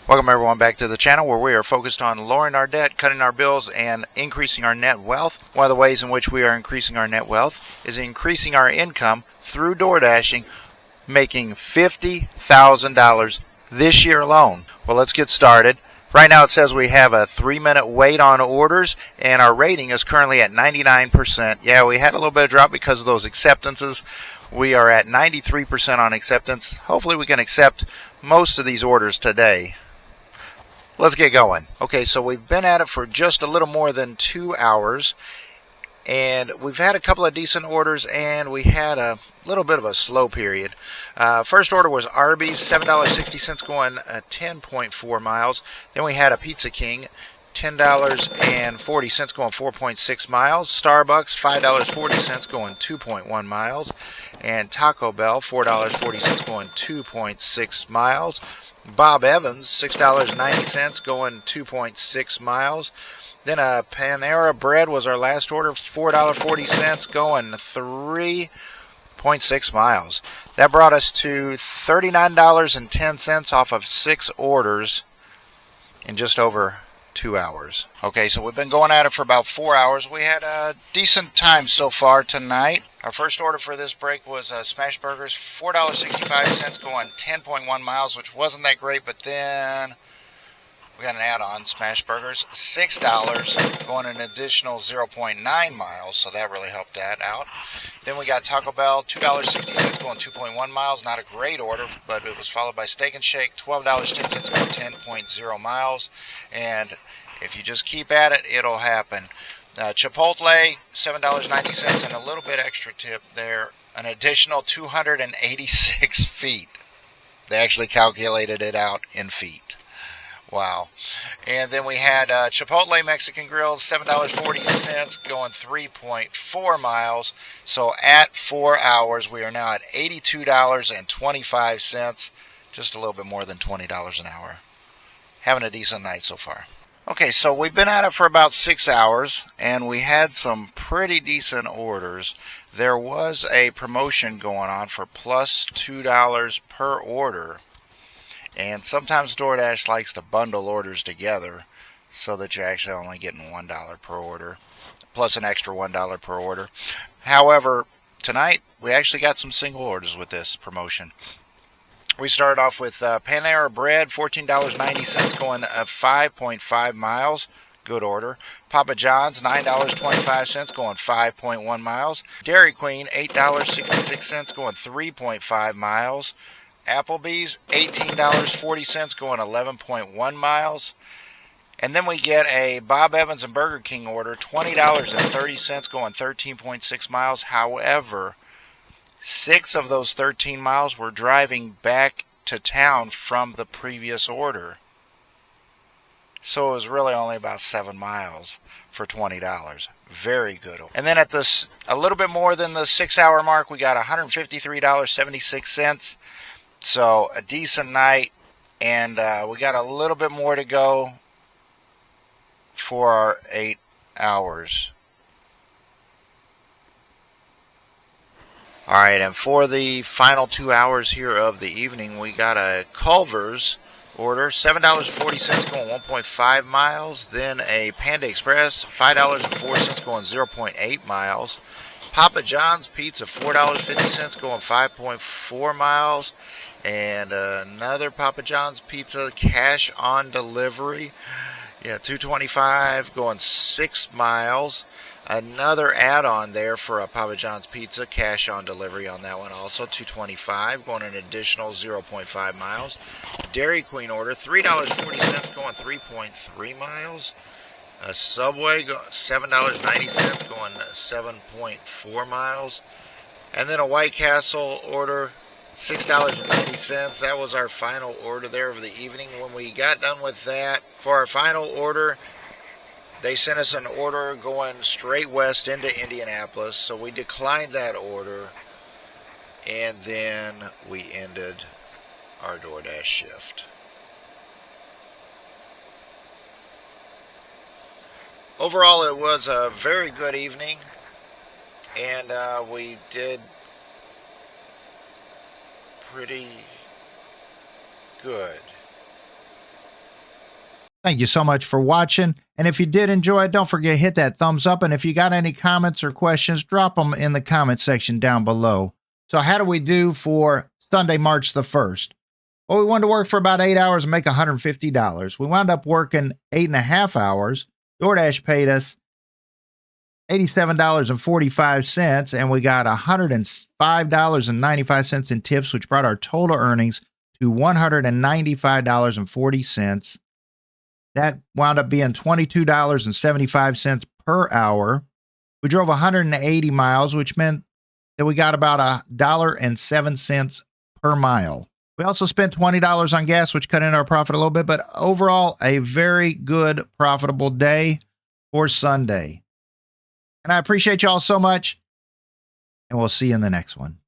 Welcome everyone back to the channel where we are focused on lowering our debt, cutting our bills, and increasing our net wealth. One of the ways in which we are increasing our net wealth is increasing our income through Doordashing, making $50,000 this year alone. Well, let's get started. Right now it says we have a 3-minute wait on orders, and our rating is currently at 99%. Yeah, we had a little bit of drop because of those acceptances. We are at 93% on acceptance. Hopefully we can accept most of these orders today. Let's get going. Okay, so we've been at it for just a little more than 2 hours, and we've had a couple of decent orders, and we had a little bit of a slow period. First order was Arby's, $7.60 going 10.4 miles. Then we had a Pizza King, $10.40 going 4.6 miles. Starbucks, $5.40 going 2.1 miles. And Taco Bell, $4.40 going 2.6 miles. Bob Evans, $6.90 going 2.6 miles. Then a Panera Bread was our last order, $4.40 going 3.6 miles. That brought us to $39.10 off of 6 orders in just over 2 hours. Okay, so we've been going at it for about 4 hours. We had a decent time so far tonight. Our first order for this break was Smash Burgers, $4.65 going 10.1 miles, which wasn't that great, but then we got an add-on, Smash Burgers, $6 going an additional 0.9 miles, so that really helped that out. Then we got Taco Bell, $2.60 going 2.1 miles, not a great order, but it was followed by Steak and Shake, $12.10 going 10.0 miles, and if you just keep at it, it'll happen. Chipotle, $7.90 and a little bit extra tip there, an additional 286 feet. They actually calculated it out in feet. Wow. And then we had Chipotle Mexican Grill, $7.40 going 3.4 miles. So at 4 hours, we are now at $82.25, just a little bit more than $20 an hour. Having a decent night so far. Okay, so we've been at it for about 6 hours, and we had some pretty decent orders. There was a promotion going on for plus $2 per order. And sometimes Doordash likes to bundle orders together so that you're actually only getting $1 per order, plus an extra $1 per order. However, tonight we actually got some single orders with this promotion. We started off with Panera Bread, $14.90 going 5.5 miles. Good order. Papa John's, $9.25 going 5.1 miles. Dairy Queen, $8.66 going 3.5 miles. Applebee's, $18.40 going 11.1 miles. And then we get a Bob Evans and Burger King order, $20.30 going 13.6 miles. However, 6 of those 13 miles were driving back to town from the previous order. So it was really only about 7 miles for $20. Very good. And then at this, a little bit more than the 6-hour mark, we got $153.76. So a decent night, and we got a little bit more to go for our 8 hours. Alright, and for the final 2 hours here of the evening, we got a Culver's order, $7.40 going 1.5 miles. Then a Panda Express, $5.04 going 0.8 miles. Papa John's Pizza, $4.50 going 5.4 miles. And another Papa John's Pizza cash on delivery, $2.25 going 6 miles. Another add-on there for a Papa John's Pizza, cash on delivery on that one also, $2.25 going an additional 0.5 miles. Dairy Queen order, $3.40 going 3.3 miles. A Subway, $7.90 going 7.4 miles. And then a White Castle order, $6.90. That was our final order there of the evening. When we got done with that, for our final order, they sent us an order going straight west into Indianapolis, so we declined that order, and then we ended our Doordash shift. Overall, it was a very good evening, and we did pretty good. Thank you so much for watching. And if you did enjoy it, don't forget to hit that thumbs up. And if you got any comments or questions, drop them in the comment section down below. So how do we do for Sunday, March the 1st? Well, we wanted to work for about 8 hours and make $150. We wound up working 8.5 hours. DoorDash paid us $87.45, and we got $105.95 in tips, which brought our total earnings to $195.40. That wound up being $22.75 per hour. We drove 180 miles, which meant that we got about $1.07 per mile. We also spent $20 on gas, which cut in our profit a little bit, but overall, a very good, profitable day for Sunday. And I appreciate y'all so much, and we'll see you in the next one.